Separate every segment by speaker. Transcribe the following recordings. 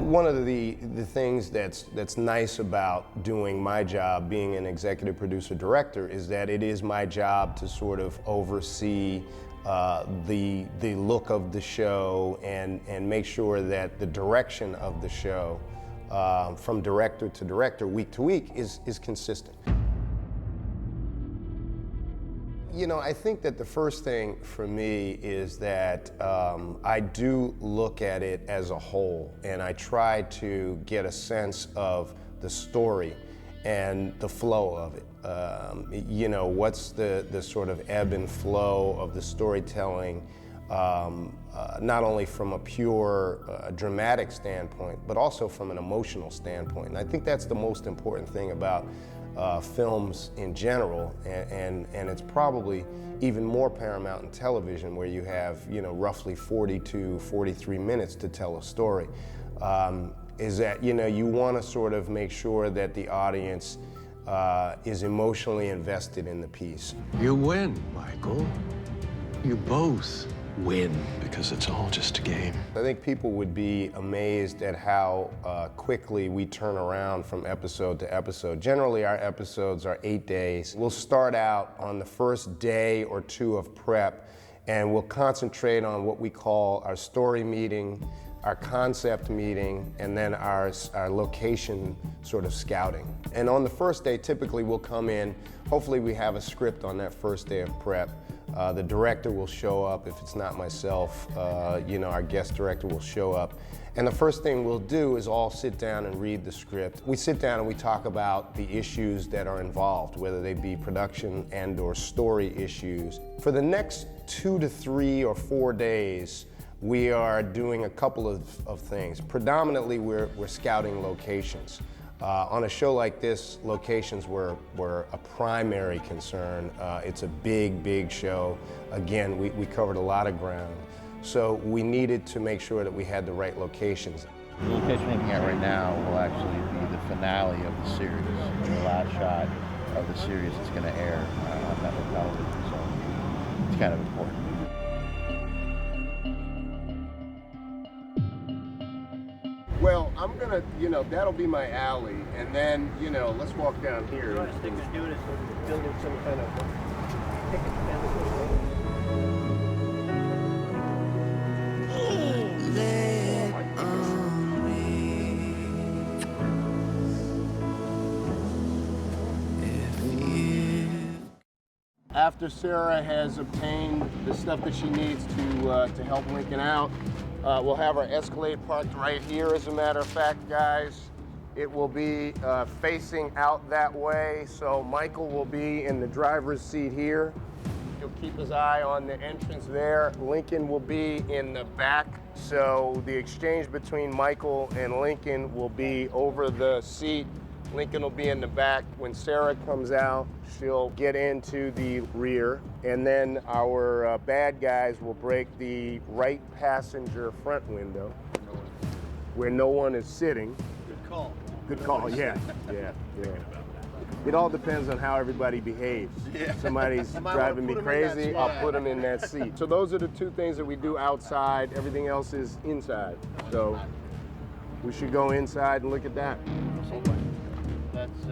Speaker 1: One of the things that's nice about doing my job, being an executive producer director, is that it is my job to sort of oversee the look of the show and make sure that the direction of the show from director to director, week to week, is consistent. You know, I think that the first thing for me is that I do look at it as a whole, and I try to get a sense of the story and the flow of it. You know, what's the sort of ebb and flow of the storytelling, not only from a pure dramatic standpoint, but also from an emotional standpoint. And I think that's the most important thing about films in general, and it's probably even more paramount in television, where you have, you know, roughly 40 to 43 minutes to tell a story. Is that, you know, you want to sort of make sure that the audience is emotionally invested in the piece.
Speaker 2: You win, Michael. You both win, because it's all just a game.
Speaker 1: I think people would be amazed at how quickly we turn around from episode to episode. Generally, our episodes are 8 days. We'll start out on the first day or two of prep, and we'll concentrate on what we call our story meeting, our concept meeting, and then our location sort of scouting. And on the first day, typically we'll come in, hopefully we have a script on that first day of prep. The director will show up. If it's not myself, you know, our guest director will show up. And the first thing we'll do is all sit down and read the script. We sit down and we talk about the issues that are involved, whether they be production and or story issues. For the next 2 to 3 or 4 days, we are doing a couple of things. Predominantly, we're scouting locations. On a show like this, locations were a primary concern. It's a big show. Again, we covered a lot of ground. So we needed to make sure that we had the right locations.
Speaker 3: The location we're looking at right now will actually be the finale of the series, the last shot of the series that's going to air on network television, so it's kind of important.
Speaker 1: Well, I'm gonna, you know, that'll be my alley, and then, you know, let's walk down here.
Speaker 4: What I was thinking of doing is building some kind of picket fence.
Speaker 1: After Sarah has obtained the stuff that she needs to help Lincoln out, we'll have our Escalade parked right here, as a matter of fact, guys. It will be facing out that way, so Michael will be in the driver's seat here. He'll keep his eye on the entrance there. Lincoln will be in the back, so the exchange between Michael and Lincoln will be over the seat. Lincoln will be in the back. When Sarah comes out, she'll get into the rear, and then our bad guys will break the right passenger front window where no one is sitting.
Speaker 4: Good call.
Speaker 1: Good call, yeah. It all depends on how everybody behaves. If somebody's driving me crazy, I'll put them in that seat. So those are the two things that we do outside. Everything else is inside. So we should go inside and look at that.
Speaker 3: That's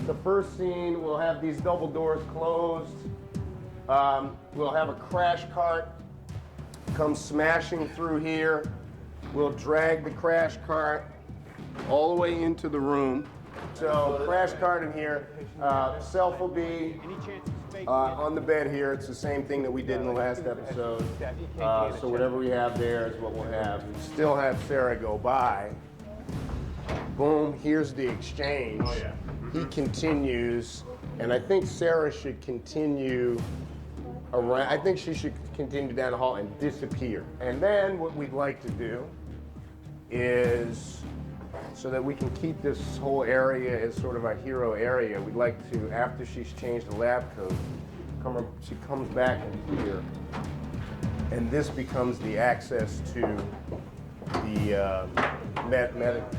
Speaker 1: The first scene, we'll have these double doors closed. We'll have a crash cart come smashing through here. We'll drag the crash cart all the way into the room. So crash cart in here. Self will be on the bed here. It's the same thing that we did in the last episode. So whatever we have there is what we'll have. Still have Sarah go by. Boom, here's the exchange. Oh, yeah. He continues, and I think Sarah should continue around. I think she should continue down the hall and disappear. And then what we'd like to do is, so that we can keep this whole area as sort of a hero area, we'd like to, after she's changed the lab coat, she comes back in here, and this becomes the access to the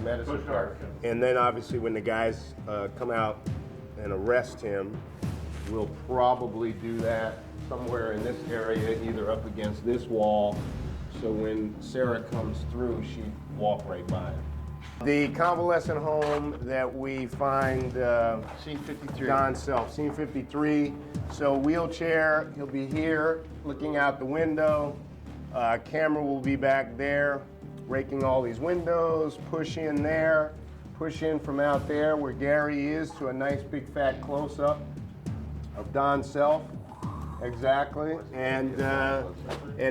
Speaker 1: medicine part. And then obviously when the guys come out and arrest him, we'll probably do that somewhere in this area, either up against this wall, so when Sarah comes through, she'd walk right by him. The convalescent home that we find
Speaker 3: Scene 53.
Speaker 1: Don Self, scene 53. So wheelchair, he'll be here looking out the window. Camera will be back there, raking all these windows, push in there, push in from out there where Gary is to a nice big fat close-up of Don Self. Exactly. And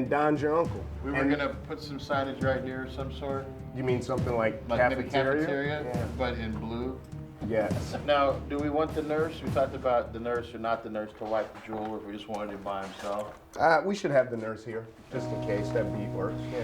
Speaker 1: Don's your uncle.
Speaker 3: We were gonna put some signage right here of some sort,
Speaker 1: You mean something like
Speaker 3: like
Speaker 1: cafeteria?
Speaker 3: maybe cafeteria,
Speaker 1: Yeah.
Speaker 3: but in blue.
Speaker 1: Yes.
Speaker 3: Now, do we want the nurse? We talked about the nurse or not the nurse to wipe the jewel, or if we just wanted him by himself.
Speaker 1: We should have the nurse here, just in case that beat works. Yeah.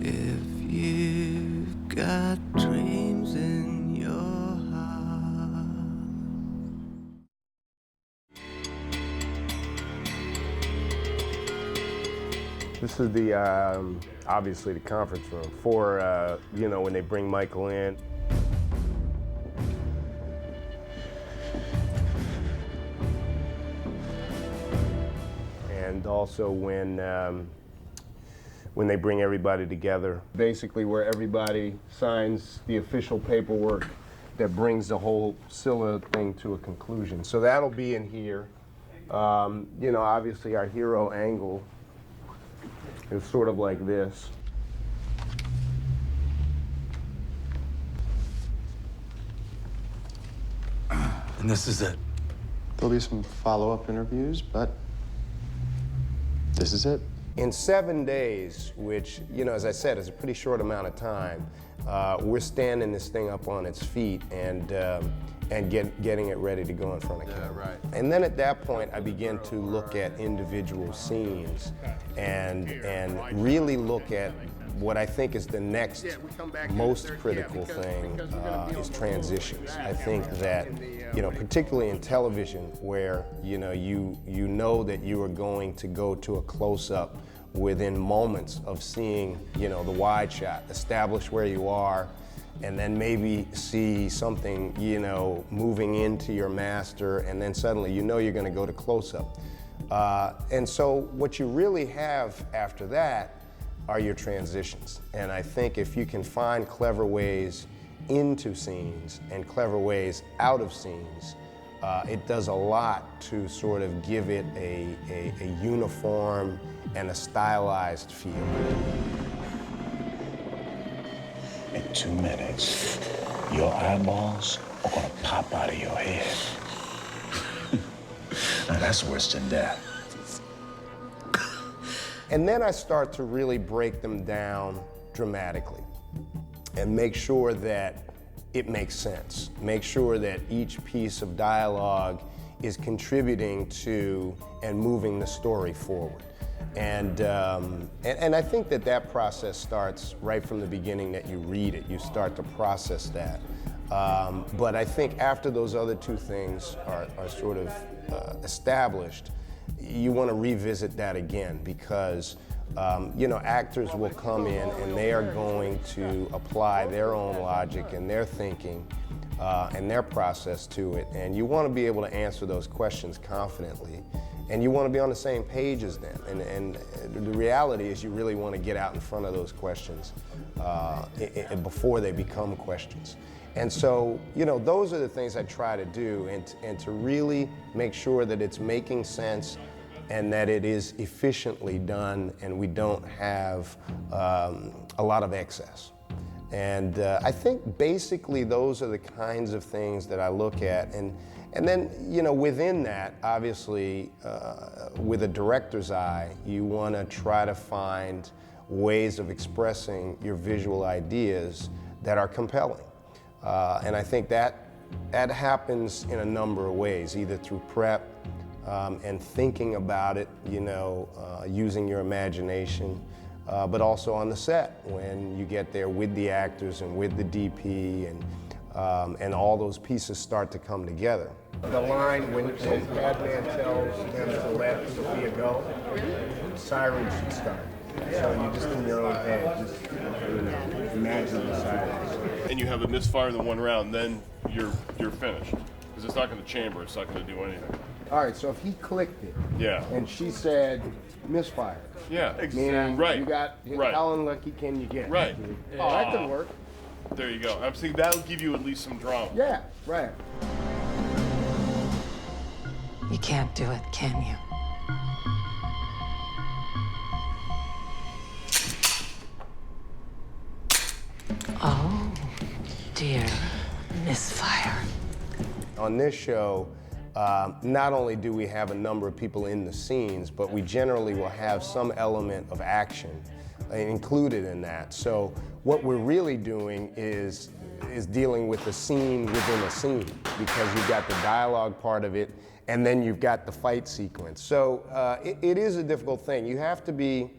Speaker 5: If you've got dreams in your heart.
Speaker 1: This is the, obviously the conference room for, you know, when they bring Michael in. And also when they bring everybody together. Basically where everybody signs the official paperwork that brings the whole Scylla thing to a conclusion. So that'll be in here. You know, obviously our hero angle is sort of like this.
Speaker 5: And this is it.
Speaker 6: There'll be some follow-up interviews, but this is it.
Speaker 1: In 7 days, which, you know, as I said, is a pretty short amount of time, we're standing this thing up on its feet and getting it ready to go in front of camera.
Speaker 3: right.
Speaker 1: And then at that point, I begin to look at individual scenes and really look at what I think is the next most critical thing is transitions. I think that, you know, particularly in television, where you know that you are going to go to a close-up within moments of seeing, you know, the wide shot, establish where you are, and then maybe see something, you know, moving into your master, and then suddenly you know you're going to go to close-up. And so what you really have after that are your transitions. And I think if you can find clever ways into scenes and clever ways out of scenes, it does a lot to sort of give it a uniform and a stylized feel.
Speaker 7: In 2 minutes, your eyeballs are gonna pop out of your head. Now that's worse than death.
Speaker 1: And then I start to really break them down dramatically and make sure that it makes sense. Make sure that each piece of dialogue is contributing to and moving the story forward. And I think that process starts right from the beginning that you read it. You start to process that. But I think after those other two things are sort of established, you want to revisit that again because, you know, actors will come in and they are going to apply their own logic and their thinking and their process to it. And you want to be able to answer those questions confidently. And you want to be on the same page as them. And the reality is you really want to get out in front of those questions before they become questions. And so, you know, those are the things I try to do and to really make sure that it's making sense and that it is efficiently done and we don't have a lot of excess. And I think basically those are the kinds of things that I look at. And then, you know, within that, obviously, with a director's eye, you want to try to find ways of expressing your visual ideas that are compelling. And I think that happens in a number of ways, either through prep and thinking about it, you know, using your imagination, but also on the set when you get there with the actors and with the DP and all those pieces start to come together. The line when Padman tells them to let Sophia go, sirens should start. So you just in your own head, just imagine the sirens.
Speaker 8: and you have a misfire in the one round, then you're finished. Because it's not going to chamber, it's not going to do anything.
Speaker 1: All right, so if he clicked it,
Speaker 8: Yeah.
Speaker 1: and she said misfire,
Speaker 8: Yeah.
Speaker 1: meaning
Speaker 8: Right.
Speaker 1: you got
Speaker 8: Right.
Speaker 1: how unlucky can you get?
Speaker 8: Right.
Speaker 1: Oh, that could work.
Speaker 8: There you go. I'm saying that'll give you at least some drama.
Speaker 1: Yeah, right.
Speaker 9: You can't do it, can you? Oh, dear. Misfire.
Speaker 1: On this show, not only do we have a number of people in the scenes, but we generally will have some element of action included in that. So what we're really doing is dealing with the scene within a scene, because you've got the dialogue part of it, and then you've got the fight sequence. So it is a difficult thing. You have to be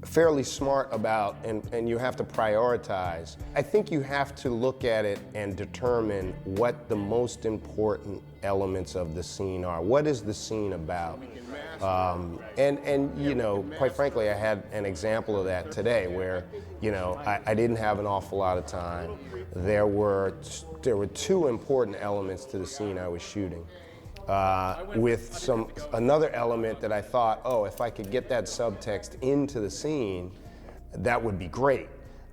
Speaker 1: fairly smart about, and you have to prioritize. I think you have to look at it and determine what the most important elements of the scene are. What is the scene about? And you know, quite frankly, I had an example of that today where, you know, I didn't have an awful lot of time. There were two important elements to the scene I was shooting. With another element that I thought, oh, if I could get that subtext into the scene, that would be great.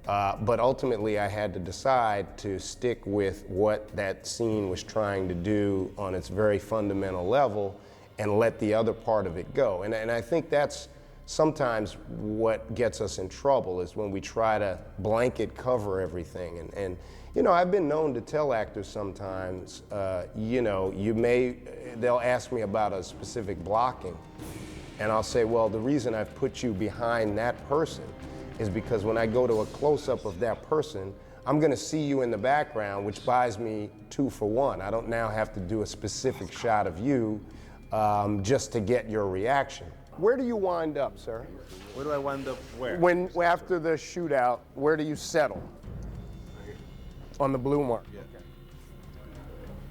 Speaker 1: But ultimately, I had to decide to stick with what that scene was trying to do on its very fundamental level and let the other part of it go. And I think that's sometimes what gets us in trouble, is when we try to blanket cover everything. And you know, I've been known to tell actors sometimes, you know, they'll ask me about a specific blocking, and I'll say, well, the reason I've put you behind that person is because when I go to a close-up of that person, I'm gonna see you in the background, which buys me 2 for 1. I don't now have to do a specific shot of you just to get your reaction. Where do you wind up, sir?
Speaker 3: Where do I wind up where?
Speaker 1: When, after the shootout, where do you settle? On the blue mark? Yeah.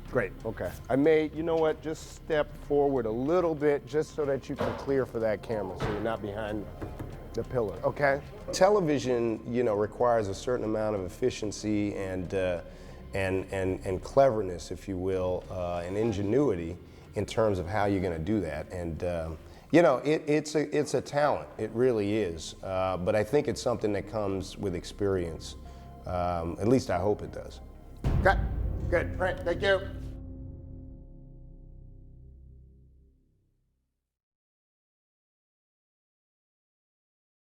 Speaker 1: Great, okay. I may, you know what, just step forward a little bit just so that you can clear for that camera so you're not behind the pillar, okay? Television, you know, requires a certain amount of efficiency and cleverness, if you will, and ingenuity in terms of how you're gonna do that. And you know, it's a talent, it really is. But I think it's something that comes with experience. At least I hope it does. Good, good, all right, thank you.